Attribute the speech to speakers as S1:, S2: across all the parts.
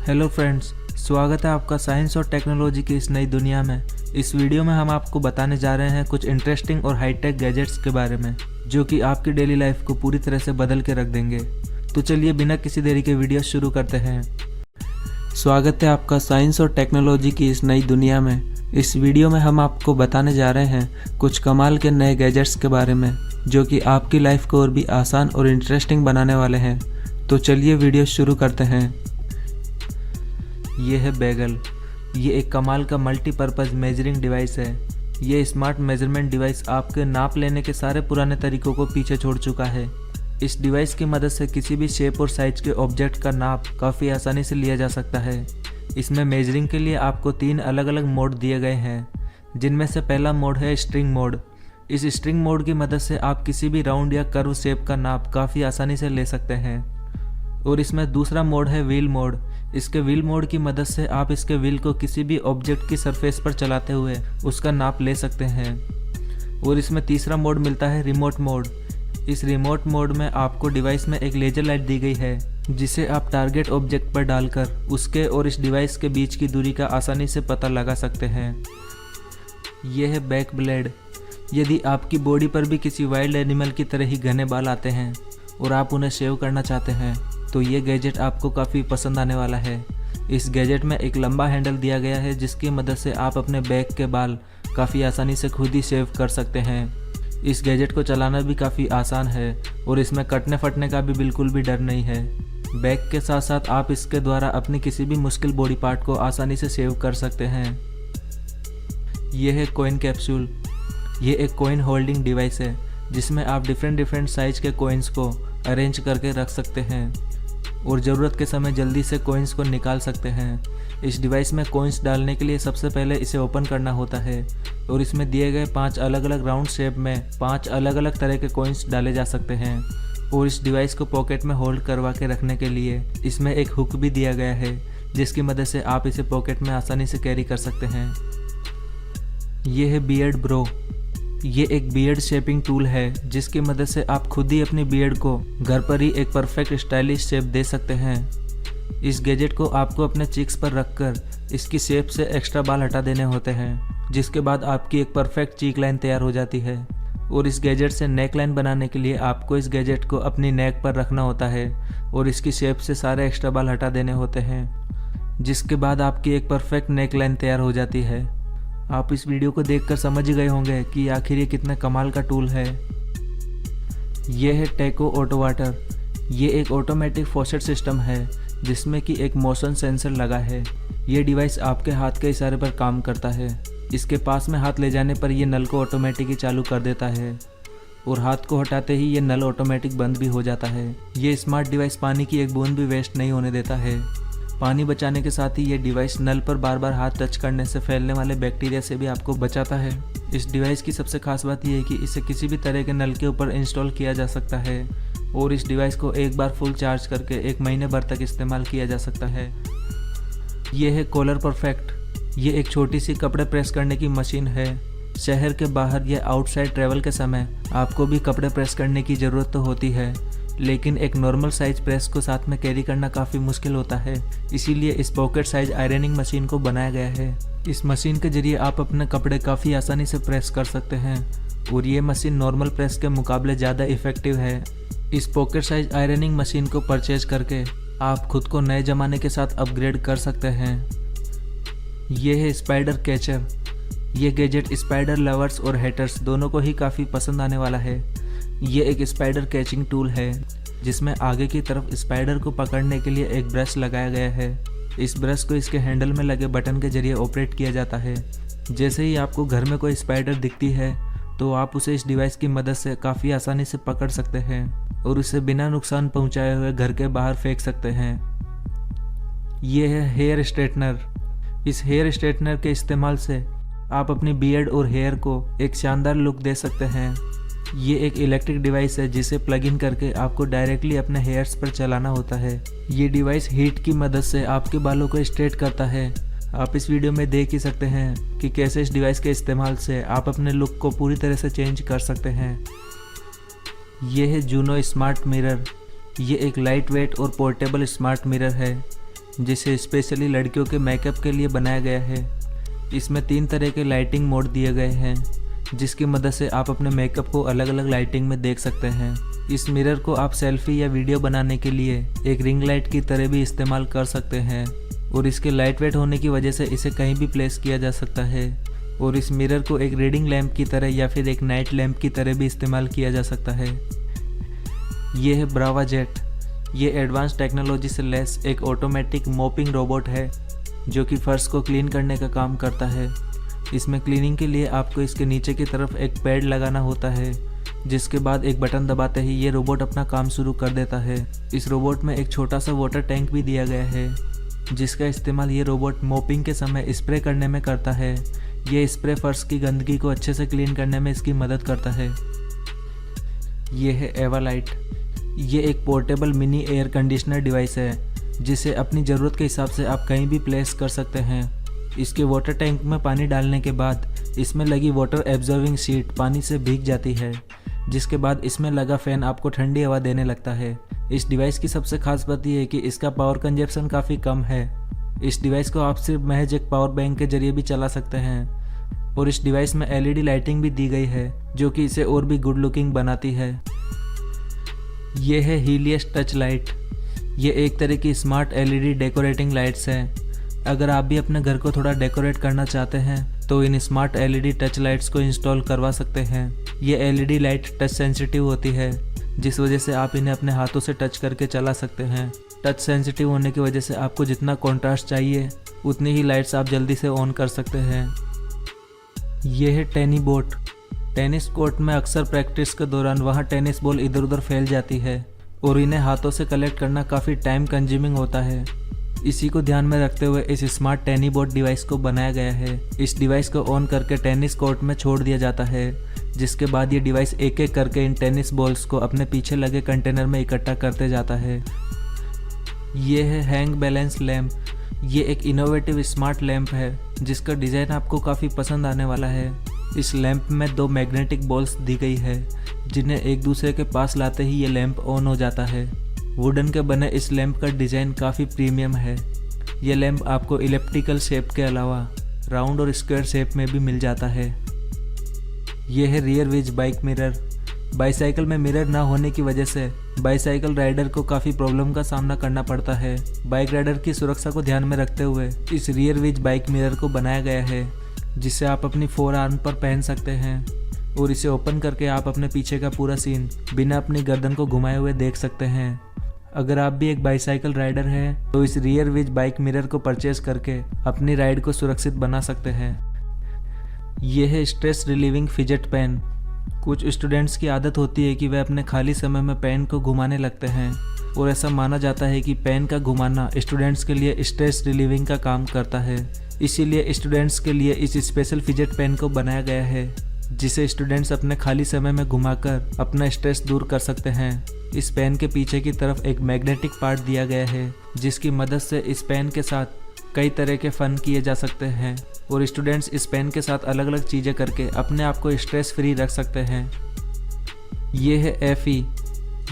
S1: Hello friends, स्वागत है आपका साइंस और टेक्नोलॉजी की इस नई दुनिया में। इस वीडियो में हम आपको बताने जा रहे हैं कुछ इंटरेस्टिंग और हाईटेक गैजेट्स के बारे में जो कि आपकी डेली लाइफ को पूरी तरह से बदल के रख देंगे। तो चलिए बिना किसी देरी के वीडियो शुरू करते हैं। स्वागत है आपका साइंस और टेक्नोलॉजी की इस नई दुनिया में। इस वीडियो में हम आपको बताने जा रहे हैं कुछ कमाल के नए गैजेट्स के बारे में जो कि आपकी लाइफ को और भी आसान और इंटरेस्टिंग बनाने वाले हैं। तो चलिए वीडियो शुरू करते हैं। ये है बैगल। ये एक कमाल का मल्टीपर्पज़ मेजरिंग डिवाइस है। ये स्मार्ट मेजरमेंट डिवाइस आपके नाप लेने के सारे पुराने तरीकों को पीछे छोड़ चुका है। इस डिवाइस की मदद से किसी भी शेप और साइज के ऑब्जेक्ट का नाप काफ़ी आसानी से लिया जा सकता है। इसमें मेजरिंग के लिए आपको 3 अलग अलग मोड दिए गए हैं, जिनमें से पहला मोड है स्ट्रिंग मोड। इस स्ट्रिंग मोड की मदद से आप किसी भी राउंड या कर्व शेप का नाप काफ़ी आसानी से ले सकते हैं। और इसमें दूसरा मोड है व्हील मोड। इसके व्हील मोड की मदद से आप इसके व्हील को किसी भी ऑब्जेक्ट की सरफेस पर चलाते हुए उसका नाप ले सकते हैं। और इसमें तीसरा मोड मिलता है रिमोट मोड। इस रिमोट मोड में आपको डिवाइस में एक लेजर लाइट दी गई है जिसे आप टारगेट ऑब्जेक्ट पर डालकर उसके और इस डिवाइस के बीच की दूरी का आसानी से पता लगा सकते हैं। यह है बैक ब्लेड। यदि आपकी बॉडी पर भी किसी वाइल्ड एनिमल की तरह ही घने बाल आते हैं और आप उन्हें शेव करना चाहते हैं तो ये गैजेट आपको काफ़ी पसंद आने वाला है। इस गैजेट में एक लंबा हैंडल दिया गया है जिसकी मदद से आप अपने बैक के बाल काफ़ी आसानी से खुद ही शेव कर सकते हैं। इस गैजेट को चलाना भी काफ़ी आसान है और इसमें कटने फटने का भी बिल्कुल भी डर नहीं है। बैक के साथ साथ आप इसके द्वारा अपनी किसी भी मुश्किल बॉडी पार्ट को आसानी से सेव कर सकते हैं। यह है कॉइन कैप्सूल। ये एक कॉइन होल्डिंग डिवाइस है जिसमें आप डिफरेंट साइज के कॉइन्स को अरेंज करके रख सकते हैं और ज़रूरत के समय जल्दी से कॉइन्स को निकाल सकते हैं। इस डिवाइस में कॉइन्स डालने के लिए सबसे पहले इसे ओपन करना होता है और इसमें दिए गए 5 अलग अलग राउंड शेप में 5 अलग अलग तरह के कॉइन्स डाले जा सकते हैं। और इस डिवाइस को पॉकेट में होल्ड करवा के रखने के लिए इसमें एक हुक भी दिया गया है जिसकी मदद से आप इसे पॉकेट में आसानी से कैरी कर सकते हैं। ये है बियर्ड ब्रो। ये एक बियर्ड शेपिंग टूल है जिसकी मदद से आप खुद ही अपनी बियर्ड को घर पर ही एक परफेक्ट स्टाइलिश शेप दे सकते हैं। इस गैजेट को आपको अपने चिक्स पर रखकर इसकी शेप से एक्स्ट्रा बाल हटा देने होते हैं, जिसके बाद आपकी एक परफेक्ट चीक लाइन तैयार हो जाती है। और इस गैजेट से नेक लाइन बनाने के लिए आपको इस गैजेट को अपनी नेक पर रखना होता है और इसकी शेप से सारे एक्स्ट्रा बाल हटा देने होते हैं, जिसके बाद आपकी एक परफेक्ट नेक लाइन तैयार हो जाती है। आप इस वीडियो को देखकर समझ गए होंगे कि आखिर ये कितना कमाल का टूल है। यह है टेको ऑटो वाटर। ये एक ऑटोमेटिक फॉसेट सिस्टम है जिसमें कि एक मोशन सेंसर लगा है। ये डिवाइस आपके हाथ के इशारे पर काम करता है। इसके पास में हाथ ले जाने पर यह नल को ऑटोमेटिक ही चालू कर देता है और हाथ को हटाते ही ये नल ऑटोमेटिक बंद भी हो जाता है। ये स्मार्ट डिवाइस पानी की एक बूंद भी वेस्ट नहीं होने देता है। पानी बचाने के साथ ही ये डिवाइस नल पर बार बार हाथ टच करने से फैलने वाले बैक्टीरिया से भी आपको बचाता है। इस डिवाइस की सबसे खास बात यह है कि इसे किसी भी तरह के नल के ऊपर इंस्टॉल किया जा सकता है और इस डिवाइस को एक बार फुल चार्ज करके 1 महीने भर तक इस्तेमाल किया जा सकता है। ये है कॉलर परफेक्ट। ये एक छोटी सी कपड़े प्रेस करने की मशीन है। शहर के बाहर या आउटसाइड ट्रैवल के समय आपको भी कपड़े प्रेस करने की ज़रूरत तो होती है, लेकिन एक नॉर्मल साइज प्रेस को साथ में कैरी करना काफ़ी मुश्किल होता है। इसीलिए इस पॉकेट साइज आयरनिंग मशीन को बनाया गया है। इस मशीन के जरिए आप अपने कपड़े काफ़ी आसानी से प्रेस कर सकते हैं और ये मशीन नॉर्मल प्रेस के मुकाबले ज़्यादा इफ़ेक्टिव है। इस पॉकेट साइज आयरनिंग मशीन को परचेज करके आप खुद को नए ज़माने के साथ अपग्रेड कर सकते हैं। ये है स्पाइडर कैचर। ये गैजेट स्पाइडर लवर्स और हेटर्स दोनों को ही काफ़ी पसंद आने वाला है। ये एक स्पाइडर कैचिंग टूल है जिसमें आगे की तरफ स्पाइडर को पकड़ने के लिए एक ब्रश लगाया गया है। इस ब्रश को इसके हैंडल में लगे बटन के जरिए ऑपरेट किया जाता है। जैसे ही आपको घर में कोई स्पाइडर दिखती है तो आप उसे इस डिवाइस की मदद से काफ़ी आसानी से पकड़ सकते हैं और उसे बिना नुकसान पहुंचाए हुए घर के बाहर फेंक सकते हैं। ये है हेयर स्ट्रेटनर। इस हेयर स्ट्रेटनर के इस्तेमाल से आप अपनी बियर्ड और हेयर को एक शानदार लुक दे सकते हैं। ये एक इलेक्ट्रिक डिवाइस है जिसे प्लग इन करके आपको डायरेक्टली अपने हेयर्स पर चलाना होता है। ये डिवाइस हीट की मदद से आपके बालों को स्ट्रेट करता है। आप इस वीडियो में देख ही सकते हैं कि कैसे इस डिवाइस के इस्तेमाल से आप अपने लुक को पूरी तरह से चेंज कर सकते हैं। ये है जूनो स्मार्ट मिरर। ये एक लाइट वेट और पोर्टेबल स्मार्ट मिरर है। जिसे स्पेशली लड़कियों के मेकअप के लिए बनाया गया है। इसमें 3 तरह के लाइटिंग मोड दिए गए हैं, जिसकी मदद से आप अपने मेकअप को अलग अलग लाइटिंग में देख सकते हैं। इस मिरर को आप सेल्फी या वीडियो बनाने के लिए एक रिंग लाइट की तरह भी इस्तेमाल कर सकते हैं और इसके लाइट वेट होने की वजह से इसे कहीं भी प्लेस किया जा सकता है। और इस मिरर को एक रीडिंग लैंप की तरह या फिर एक नाइट लैंप की तरह भी इस्तेमाल किया जा सकता है। ये है ब्रावा जेट। ये एडवांस टेक्नोलॉजी से लैस एक ऑटोमेटिक मोपिंग रोबोट है जो कि फर्श को क्लीन करने का काम करता है। इसमें क्लीनिंग के लिए आपको इसके नीचे की तरफ एक पैड लगाना होता है, जिसके बाद एक बटन दबाते ही ये रोबोट अपना काम शुरू कर देता है। इस रोबोट में एक छोटा सा वाटर टैंक भी दिया गया है, जिसका इस्तेमाल ये रोबोट मोपिंग के समय स्प्रे करने में करता है। ये स्प्रे फर्श की गंदगी को अच्छे से क्लीन करने में इसकी मदद करता है। ये है एवा लाइट। ये एक portable mini air conditioner device है, जिसे अपनी ज़रूरत के हिसाब से आप कहीं भी प्लेस कर सकते हैं। इसके वाटर टैंक में पानी डालने के बाद इसमें लगी वाटर एब्जॉर्बिंग शीट पानी से भीग जाती है, जिसके बाद इसमें लगा फ़ैन आपको ठंडी हवा देने लगता है। इस डिवाइस की सबसे खास बात यह है कि इसका पावर कंजप्शन काफ़ी कम है। इस डिवाइस को आप सिर्फ महज एक पावर बैंक के जरिए भी चला सकते हैं और इस डिवाइस में LED लाइटिंग भी दी गई है, जो कि इसे और भी गुड लुकिंग बनाती है। ये है हीलियस टच लाइट। ये एक तरह की स्मार्ट LED डेकोरेटिंग लाइट्स हैं। अगर आप भी अपने घर को थोड़ा डेकोरेट करना चाहते हैं तो इन स्मार्ट LED टच लाइट्स को इंस्टॉल करवा सकते हैं। ये LED लाइट टच सेंसिटिव होती है, जिस वजह से आप इन्हें अपने हाथों से टच करके चला सकते हैं। टच सेंसिटिव होने की वजह से आपको जितना कॉन्ट्रास्ट चाहिए उतनी ही लाइट्स आप जल्दी से ऑन कर सकते हैं। ये है टेनी बोट। टेनिस कोर्ट में अक्सर प्रैक्टिस के दौरान वहाँ टेनिस बॉल इधर उधर फैल जाती है और इन्हें हाथों से कलेक्ट करना काफ़ी टाइम कंज्यूमिंग होता है। इसी को ध्यान में रखते हुए इस स्मार्ट टेनी बोट डिवाइस को बनाया गया है। इस डिवाइस को ऑन करके टेनिस कोर्ट में छोड़ दिया जाता है, जिसके बाद ये डिवाइस एक एक करके इन टेनिस बॉल्स को अपने पीछे लगे कंटेनर में इकट्ठा करते जाता है। ये है हैंग बैलेंस लैम्प। ये एक इनोवेटिव स्मार्ट लैम्प है, जिसका डिज़ाइन आपको काफ़ी पसंद आने वाला है। इस लैम्प में 2 मैग्नेटिक बॉल्स दी गई है, जिन्हें एक दूसरे के पास लाते ही ये लैम्प ऑन हो जाता है। वुडन के बने इस लैम्प का डिज़ाइन काफ़ी प्रीमियम है। ये लैम्प आपको इलिप्टिकल शेप के अलावा राउंड और स्क्वायर शेप में भी मिल जाता है। ये है rear view bike mirror. Bicycle में मिरर ना होने की वजह से बाईसाइकिल राइडर को काफ़ी प्रॉब्लम का सामना करना पड़ता है। बाइक राइडर की सुरक्षा को ध्यान में रखते हुए इस रियर विज बाइक मिरर को बनाया गया है, जिसे आप अपनी 4 आर्म पर पहन सकते हैं और इसे ओपन करके आप अपने पीछे का पूरा सीन बिना अपनी गर्दन को घुमाए हुए देख सकते हैं। अगर आप भी एक बाईसाइकिल राइडर हैं तो इस रियर विज बाइक मिरर को परचेज करके अपनी राइड को सुरक्षित बना सकते हैं। यह है स्ट्रेस रिलीविंग फिजेट पेन। कुछ स्टूडेंट्स की आदत होती है कि वे अपने खाली समय में पेन को घुमाने लगते हैं और ऐसा माना जाता है कि पेन का घुमाना स्टूडेंट्स के लिए स्ट्रेस रिलीविंग का काम करता है। इसीलिए स्टूडेंट्स के लिए इस स्पेशल फिजेट पेन को बनाया गया है, जिसे स्टूडेंट्स अपने खाली समय में घुमाकर अपना स्ट्रेस दूर कर सकते हैं। इस पेन के पीछे की तरफ एक मैग्नेटिक पार्ट दिया गया है, जिसकी मदद से इस पेन के साथ कई तरह के फ़न किए जा सकते हैं और स्टूडेंट्स इस पेन के साथ अलग अलग चीज़ें करके अपने आप को स्ट्रेस फ्री रख सकते हैं। ये है एफी।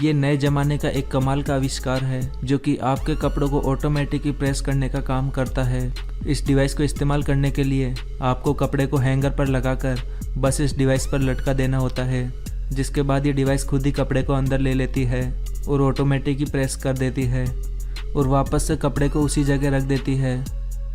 S1: ये नए ज़माने का एक कमाल का आविष्कार है, जो कि आपके कपड़ों को ऑटोमेटिकली प्रेस करने का काम करता है। इस डिवाइस को इस्तेमाल करने के लिए आपको कपड़े को हैंगर पर लगाकर बस इस डिवाइस पर लटका देना होता है, जिसके बाद ये डिवाइस खुद ही कपड़े को अंदर ले लेती है और ऑटोमेटिकली प्रेस कर देती है और वापस से कपड़े को उसी जगह रख देती है।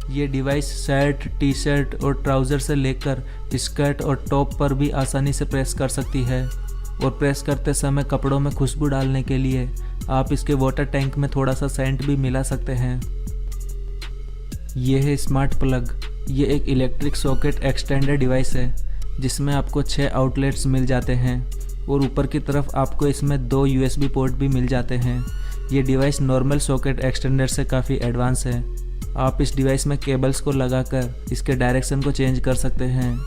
S1: ये डिवाइस शर्ट, टी शर्ट और ट्राउज़र से लेकर स्कर्ट और टॉप पर भी आसानी से प्रेस कर सकती है और प्रेस करते समय कपड़ों में खुशबू डालने के लिए आप इसके वाटर टैंक में थोड़ा सा सेंट भी मिला सकते हैं। ये है स्मार्ट प्लग। ये एक इलेक्ट्रिक सॉकेट एक्सटेंडर डिवाइस है, जिसमें आपको 6 आउटलेट्स मिल जाते हैं और ऊपर की तरफ आपको इसमें 2 USB पोर्ट भी मिल जाते हैं। ये डिवाइस नॉर्मल सॉकेट एक्सटेंडर से काफ़ी एडवांस है। आप इस डिवाइस में केबल्स को लगाकर इसके डायरेक्शन को चेंज कर सकते हैं,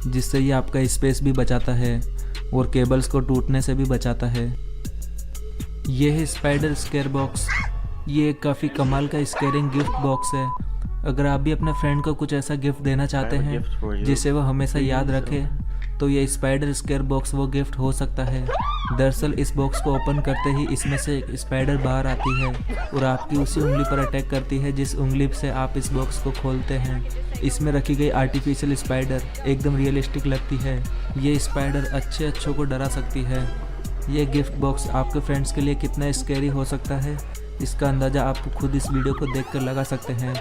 S1: जिससे ये आपका स्पेस भी बचाता है और केबल्स को टूटने से भी बचाता है। ये है स्पाइडर स्केयर बॉक्स। ये एक काफ़ी कमाल का स्केयरिंग गिफ्ट बॉक्स है। अगर आप भी अपने फ्रेंड को कुछ ऐसा गिफ्ट देना चाहते हैं जिसे वो हमेशा याद रखे, तो ये स्पाइडर स्केयर बॉक्स वो गिफ्ट हो सकता है। दरअसल इस बॉक्स को ओपन करते ही इसमें से एक स्पाइडर बाहर आती है और आपकी उसी उंगली पर अटैक करती है जिस उंगली से आप इस बॉक्स को खोलते हैं। इसमें रखी गई आर्टिफिशियल स्पाइडर एकदम रियलिस्टिक लगती है। ये स्पाइडर अच्छों को डरा सकती है। ये गिफ्ट बॉक्स आपके फ्रेंड्स के लिए कितना स्कैरी हो सकता है, इसका अंदाज़ा आप खुद इस वीडियो को देखकर लगा सकते हैं।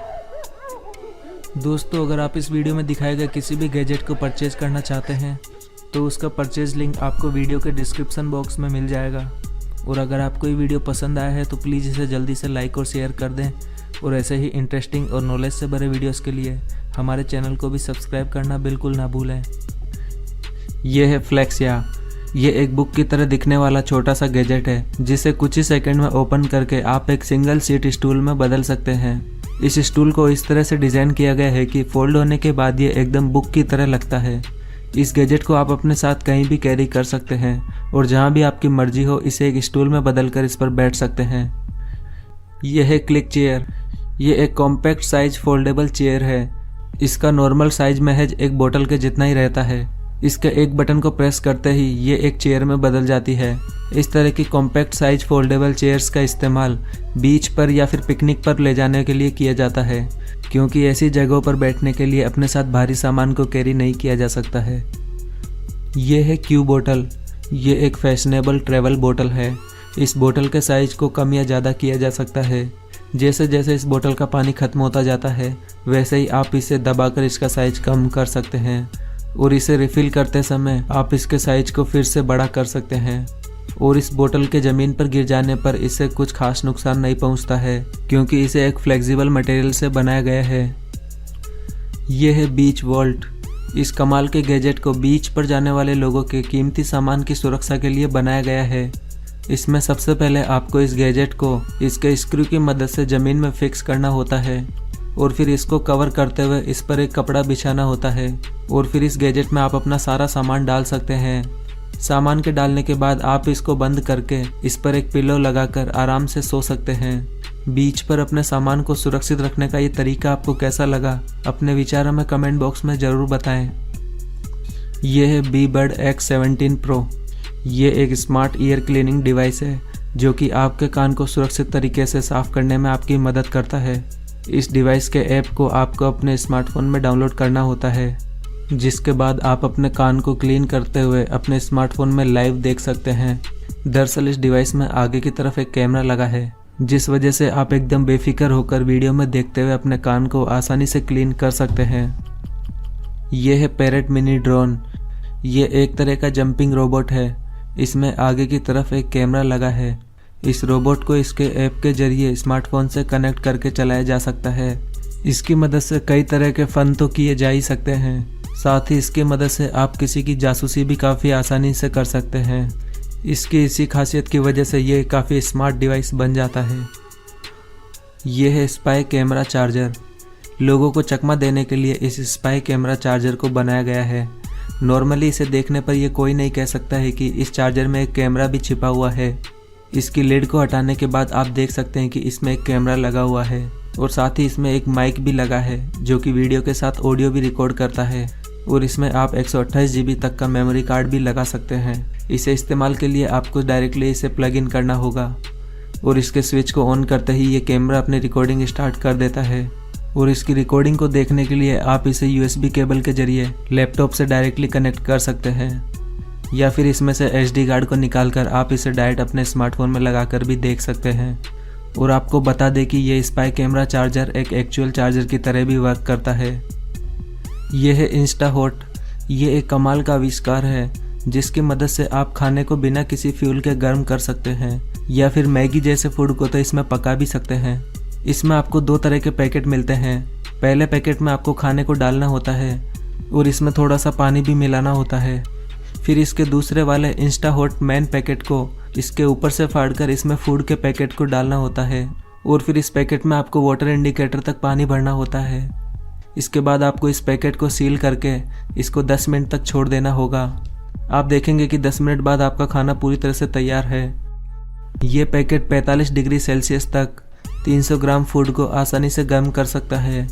S1: दोस्तों, अगर आप इस वीडियो में दिखाए गए किसी भी गैजेट को परचेज करना चाहते हैं तो उसका परचेज लिंक आपको वीडियो के डिस्क्रिप्शन बॉक्स में मिल जाएगा। और अगर आपको ये वीडियो पसंद आया है तो प्लीज़ इसे जल्दी से लाइक और शेयर कर दें और ऐसे ही इंटरेस्टिंग और नॉलेज से भरे वीडियोस के लिए हमारे चैनल को भी सब्सक्राइब करना बिल्कुल ना भूलें। ये है फ्लेक्सिया। ये एक बुक की तरह दिखने वाला छोटा सा गैजेट है जिसे कुछ ही सेकंड में ओपन करके आप एक सिंगल सीट स्टूल में बदल सकते हैं। इस स्टूल को इस तरह से डिज़ाइन किया गया है कि फोल्ड होने के बाद ये एकदम बुक की तरह लगता है। इस गैजेट को आप अपने साथ कहीं भी कैरी कर सकते हैं और जहाँ भी आपकी मर्जी हो इसे एक स्टूल में बदलकर इस पर बैठ सकते हैं। यह है क्लिक चेयर। ये एक कॉम्पैक्ट साइज फोल्डेबल चेयर है। इसका नॉर्मल साइज महज एक बोतल के जितना ही रहता है। इसके एक बटन को प्रेस करते ही ये एक चेयर में बदल जाती है। इस तरह की कॉम्पैक्ट साइज फोल्डेबल चेयर्स का इस्तेमाल बीच पर या फिर पिकनिक पर ले जाने के लिए किया जाता है, क्योंकि ऐसी जगहों पर बैठने के लिए अपने साथ भारी सामान को कैरी नहीं किया जा सकता है। ये है क्यू बोतल। ये एक फैशनेबल ट्रैवल बोतल है। इस बोतल के साइज को कम या ज़्यादा किया जा सकता है। जैसे जैसे इस बोतल का पानी खत्म होता जाता है वैसे ही आप इसे दबाकर इसका साइज कम कर सकते हैं और इसे रिफ़िल करते समय आप इसके साइज को फिर से बड़ा कर सकते हैं। और इस बोतल के ज़मीन पर गिर जाने पर इससे कुछ खास नुकसान नहीं पहुंचता है, क्योंकि इसे एक फ्लेक्सिबल मटेरियल से बनाया गया है। यह है बीच वॉल्ट। इस कमाल के गैजेट को बीच पर जाने वाले लोगों के कीमती सामान की सुरक्षा के लिए बनाया गया है। इसमें सबसे पहले आपको इस गैजेट को इसके स्क्रू की मदद से ज़मीन में फिक्स करना होता है और फिर इसको कवर करते हुए इस पर एक कपड़ा बिछाना होता है और फिर इस गैजेट में आप अपना सारा सामान डाल सकते हैं। सामान के डालने के बाद आप इसको बंद करके इस पर एक पिलो लगाकर आराम से सो सकते हैं। बीच पर अपने सामान को सुरक्षित रखने का ये तरीका आपको कैसा लगा, अपने विचार हमें कमेंट बॉक्स में ज़रूर बताएं। ये है बी बड X17 Pro। ये एक स्मार्ट ईयर क्लीनिंग डिवाइस है जो कि आपके कान को सुरक्षित तरीके से साफ़ करने में आपकी मदद करता है। इस डिवाइस के ऐप को आपको अपने स्मार्टफोन में डाउनलोड करना होता है, जिसके बाद आप अपने कान को क्लीन करते हुए अपने स्मार्टफोन में लाइव देख सकते हैं। दरअसल इस डिवाइस में आगे की तरफ एक कैमरा लगा है, जिस वजह से आप एकदम बेफिक्र होकर वीडियो में देखते हुए अपने कान को आसानी से क्लीन कर सकते हैं। यह है पैरेट मिनी ड्रोन। ये एक तरह का जंपिंग रोबोट है। इसमें आगे की तरफ एक कैमरा लगा है। इस रोबोट को इसके ऐप के जरिए स्मार्टफोन से कनेक्ट करके चलाया जा सकता है। इसकी मदद से कई तरह के फ़न तो किए जा ही सकते हैं, साथ ही इसकी मदद से आप किसी की जासूसी भी काफ़ी आसानी से कर सकते हैं। इसकी इसी खासियत की वजह से ये काफ़ी स्मार्ट डिवाइस बन जाता है। ये है स्पाई कैमरा चार्जर। लोगों को चकमा देने के लिए इस स्पाई कैमरा चार्जर को बनाया गया है। नॉर्मली इसे देखने पर यह कोई नहीं कह सकता है कि इस चार्जर में एक कैमरा भी छिपा हुआ है। इसकी लिड को हटाने के बाद आप देख सकते हैं कि इसमें एक कैमरा लगा हुआ है और साथ ही इसमें एक माइक भी लगा है जो कि वीडियो के साथ ऑडियो भी रिकॉर्ड करता है। और इसमें आप 128 GB तक का मेमोरी कार्ड भी लगा सकते हैं। इसे इस्तेमाल के लिए आपको डायरेक्टली इसे प्लग इन करना होगा और इसके स्विच को ऑन करते ही ये कैमरा अपनी रिकॉर्डिंग स्टार्ट कर देता है। और इसकी रिकॉर्डिंग को देखने के लिए आप इसे USB केबल के जरिए लैपटॉप से डायरेक्टली कनेक्ट कर सकते हैं, या फिर इसमें से SD कार्ड को निकालकर आप इसे डायरेक्ट अपने स्मार्टफोन में लगाकर भी देख सकते हैं। और आपको बता दें कि ये स्पाई कैमरा चार्जर एक एक्चुअल चार्जर की तरह भी वर्क करता है। यह है इंस्टा हॉट। ये एक कमाल का आविष्कार है जिसकी मदद से आप खाने को बिना किसी फ्यूल के गर्म कर सकते हैं, या फिर मैगी जैसे फूड को तो इसमें पका भी सकते हैं। इसमें आपको 2 तरह के पैकेट मिलते हैं। पहले पैकेट में आपको खाने को डालना होता है और इसमें थोड़ा सा पानी भी मिलाना होता है। फिर इसके दूसरे वाले इंस्टा हॉट मैन पैकेट को इसके ऊपर से फाड़कर इसमें फूड के पैकेट को डालना होता है और फिर इस पैकेट में आपको वाटर इंडिकेटर तक पानी भरना होता है। इसके बाद आपको इस पैकेट को सील करके इसको 10 मिनट तक छोड़ देना होगा। आप देखेंगे कि 10 मिनट बाद आपका खाना पूरी तरह से तैयार है। ये पैकेट 45 डिग्री सेल्सियस तक 300 ग्राम फूड को आसानी से गर्म कर सकता है।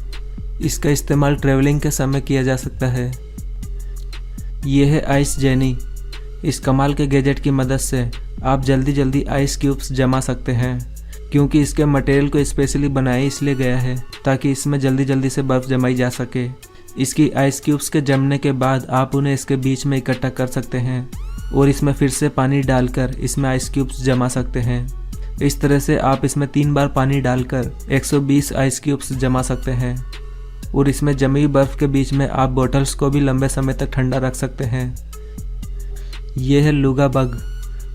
S1: इसका इस्तेमाल ट्रैवलिंग के समय किया जा सकता है। ये है आइस जेनी। इस कमाल के गैजेट की मदद से आप जल्दी जल्दी आइस क्यूब्स जमा सकते हैं, क्योंकि इसके मटेरियल को स्पेशली बनाया इसलिए गया है ताकि इसमें जल्दी जल्दी से बर्फ़ जमाई जा सके। इसकी आइस क्यूब्स के जमने के बाद आप उन्हें इसके बीच में इकट्ठा कर सकते हैं और इसमें फिर से पानी डालकर इसमें आइस क्यूब्स जमा सकते हैं। इस तरह से आप इसमें 3 बार पानी डालकर 120 आइस क्यूब्स जमा सकते हैं और इसमें जमी हुई बर्फ़ के बीच में आप बॉटल्स को भी लंबे समय तक ठंडा रख सकते हैं। यह है लुगा बग।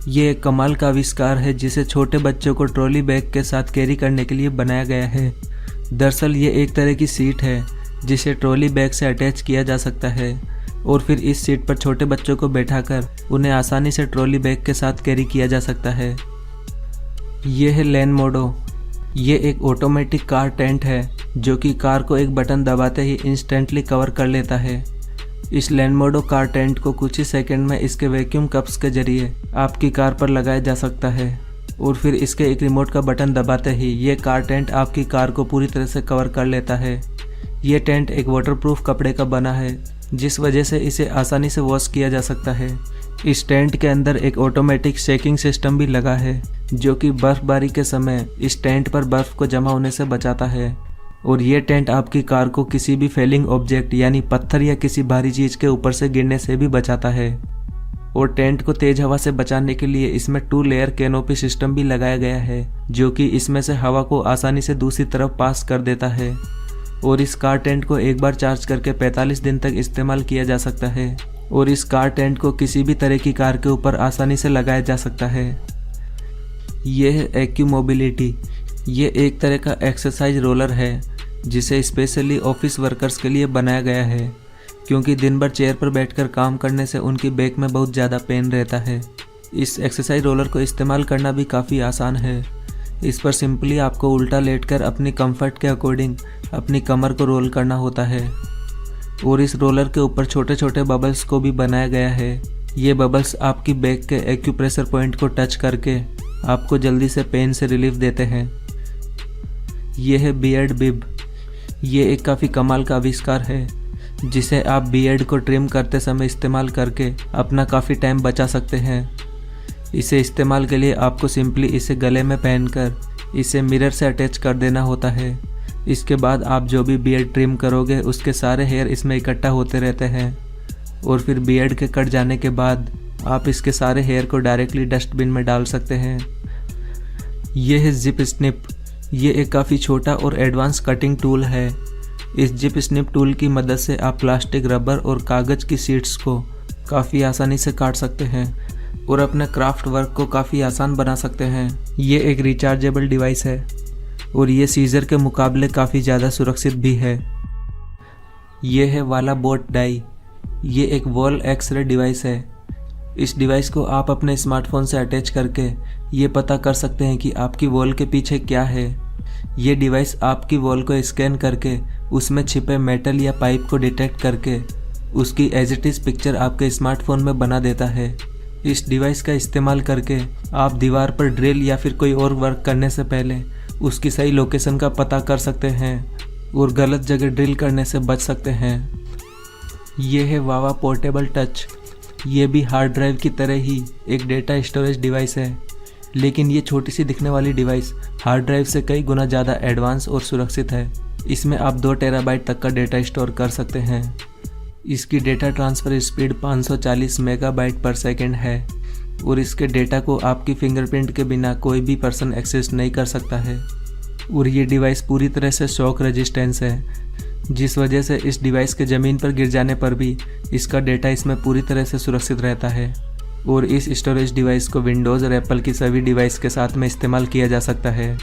S1: ये एक कमाल का आविष्कार है जिसे छोटे बच्चों को ट्रॉली बैग के साथ कैरी करने के लिए बनाया गया है। दरअसल ये एक तरह की सीट है जिसे ट्रॉली बैग से अटैच किया जा सकता है और फिर इस सीट पर छोटे बच्चों को बैठाकर उन्हें आसानी से ट्रॉली बैग के साथ कैरी किया जा सकता है। ये है लैन मोडो। ये एक ऑटोमेटिक कार टेंट है जो कि कार को एक बटन दबाते ही इंस्टेंटली कवर कर लेता है। इस लैन मोडो कार टेंट को कुछ ही सेकंड में इसके वैक्यूम कप्स के जरिए आपकी कार पर लगाया जा सकता है और फिर इसके एक रिमोट का बटन दबाते ही ये कार टेंट आपकी कार को पूरी तरह से कवर कर लेता है। ये टेंट एक वाटरप्रूफ कपड़े का बना है जिस वजह से इसे आसानी से वॉश किया जा सकता है। इस टेंट के अंदर एक ऑटोमेटिक शेकिंग सिस्टम भी लगा है जो कि बर्फबारी के समय इस टेंट पर बर्फ़ को जमा होने से बचाता है और ये टेंट आपकी कार को किसी भी फेलिंग ऑब्जेक्ट यानी पत्थर या किसी भारी चीज़ के ऊपर से गिरने से भी बचाता है। और टेंट को तेज हवा से बचाने के लिए इसमें 2 लेयर कैनोपी सिस्टम भी लगाया गया है जो कि इसमें से हवा को आसानी से दूसरी तरफ पास कर देता है और इस कार टेंट को एक बार चार्ज करके 45 दिन तक इस्तेमाल किया जा सकता है और इस कार टेंट को किसी भी तरह की कार के ऊपर आसानी से लगाया जा सकता है। यह है एक्यू मोबिलिटी। ये एक तरह का एक्सरसाइज रोलर है जिसे स्पेशली ऑफिस वर्कर्स के लिए बनाया गया है, क्योंकि दिन भर चेयर पर बैठकर काम करने से उनकी बैक में बहुत ज़्यादा पेन रहता है। इस एक्सरसाइज रोलर को इस्तेमाल करना भी काफ़ी आसान है। इस पर सिंपली आपको उल्टा लेटकर अपनी कंफर्ट के अकॉर्डिंग अपनी कमर को रोल करना होता है और इस रोलर के ऊपर छोटे छोटे बबल्स को भी बनाया गया है। ये बबल्स आपकी बैक के एक्यूप्रेशर पॉइंट को टच करके आपको जल्दी से पेन से रिलीफ देते हैं। यह है बियर्ड बिब। ये एक काफ़ी कमाल का आविष्कार है जिसे आप बियर्ड को ट्रिम करते समय इस्तेमाल करके अपना काफ़ी टाइम बचा सकते हैं। इसे इस्तेमाल के लिए आपको सिंपली इसे गले में पहनकर इसे मिरर से अटैच कर देना होता है। इसके बाद आप जो भी बियर्ड ट्रिम करोगे उसके सारे हेयर इसमें इकट्ठा होते रहते हैं और फिर बियर्ड के कट जाने के बाद आप इसके सारे हेयर को डायरेक्टली डस्टबिन में डाल सकते हैं। यह है जिप स्निप। ये एक काफ़ी छोटा और एडवांस कटिंग टूल है। इस जिप स्निप टूल की मदद से आप प्लास्टिक, रबर और कागज़ की शीट्स को काफ़ी आसानी से काट सकते हैं और अपने क्राफ्ट वर्क को काफ़ी आसान बना सकते हैं। ये एक रिचार्जेबल डिवाइस है और ये सीजर के मुकाबले काफ़ी ज़्यादा सुरक्षित भी है। ये है वाला बोट डाई। ये एक वॉल एक्सरे डिवाइस है। इस डिवाइस को आप अपने स्मार्टफोन से अटैच करके ये पता कर सकते हैं कि आपकी वॉल के पीछे क्या है। ये डिवाइस आपकी वॉल को स्कैन करके उसमें छिपे मेटल या पाइप को डिटेक्ट करके उसकी एज इट इज़ पिक्चर आपके स्मार्टफोन में बना देता है। इस डिवाइस का इस्तेमाल करके आप दीवार पर ड्रिल या फिर कोई और वर्क करने से पहले उसकी सही लोकेशन का पता कर सकते हैं और गलत जगह ड्रिल करने से बच सकते हैं। ये है वावा पोर्टेबल टच। ये भी हार्ड ड्राइव की तरह ही एक डेटा स्टोरेज डिवाइस है, लेकिन ये छोटी सी दिखने वाली डिवाइस हार्ड ड्राइव से कई गुना ज़्यादा एडवांस और सुरक्षित है। इसमें आप 2 टेराबाइट तक का डेटा स्टोर कर सकते हैं। इसकी डेटा ट्रांसफ़र स्पीड 540 मेगाबाइट पर सेकेंड है और इसके डेटा को आपकी फिंगरप्रिंट के बिना कोई भी पर्सन एक्सेस नहीं कर सकता है। और ये डिवाइस पूरी तरह से शॉक रेजिस्टेंस है, जिस वजह से इस डिवाइस के ज़मीन पर गिर जाने पर भी इसका डेटा इसमें पूरी तरह से सुरक्षित रहता है। और इस स्टोरेज डिवाइस को विंडोज़ और एप्पल की सभी डिवाइस के साथ में इस्तेमाल किया जा सकता है।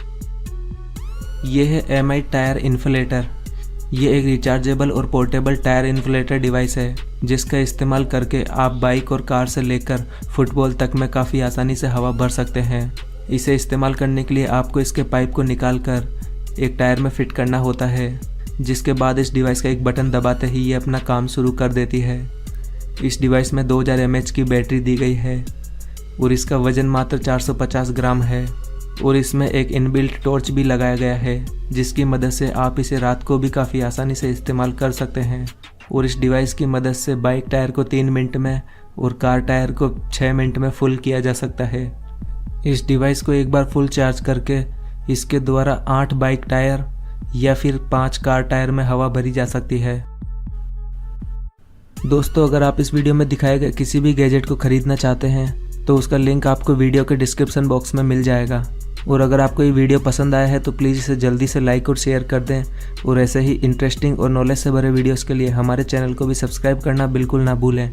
S1: यह है एमआई टायर इन्फ्लेटर। ये एक रिचार्जेबल और पोर्टेबल टायर इन्फ्लेटर डिवाइस है जिसका इस्तेमाल करके आप बाइक और कार से लेकर फुटबॉल तक में काफ़ी आसानी से हवा भर सकते हैं। इसे इस्तेमाल करने के लिए आपको इसके पाइप को निकालकर एक टायर में फिट करना होता है, जिसके बाद इस डिवाइस का एक बटन दबाते ही ये अपना काम शुरू कर देती है। इस डिवाइस में 2000 mAh की बैटरी दी गई है और इसका वजन मात्र 450 ग्राम है और इसमें एक इनबिल्ट टॉर्च भी लगाया गया है, जिसकी मदद से आप इसे रात को भी काफ़ी आसानी से इस्तेमाल कर सकते हैं। और इस डिवाइस की मदद से बाइक टायर को 3 मिनट में और कार टायर को 6 मिनट में फुल किया जा सकता है। इस डिवाइस को एक बार फुल चार्ज करके इसके द्वारा 8 बाइक टायर या फिर 5 कार टायर में हवा भरी जा सकती है। दोस्तों, अगर आप इस वीडियो में दिखाए गए किसी भी गैजेट को खरीदना चाहते हैं तो उसका लिंक आपको वीडियो के डिस्क्रिप्शन बॉक्स में मिल जाएगा। और अगर आपको ये वीडियो पसंद आया है तो प्लीज़ इसे जल्दी से लाइक और शेयर कर दें और ऐसे ही इंटरेस्टिंग और नॉलेज से भरे वीडियोस के लिए हमारे चैनल को भी सब्सक्राइब करना बिल्कुल ना भूलें।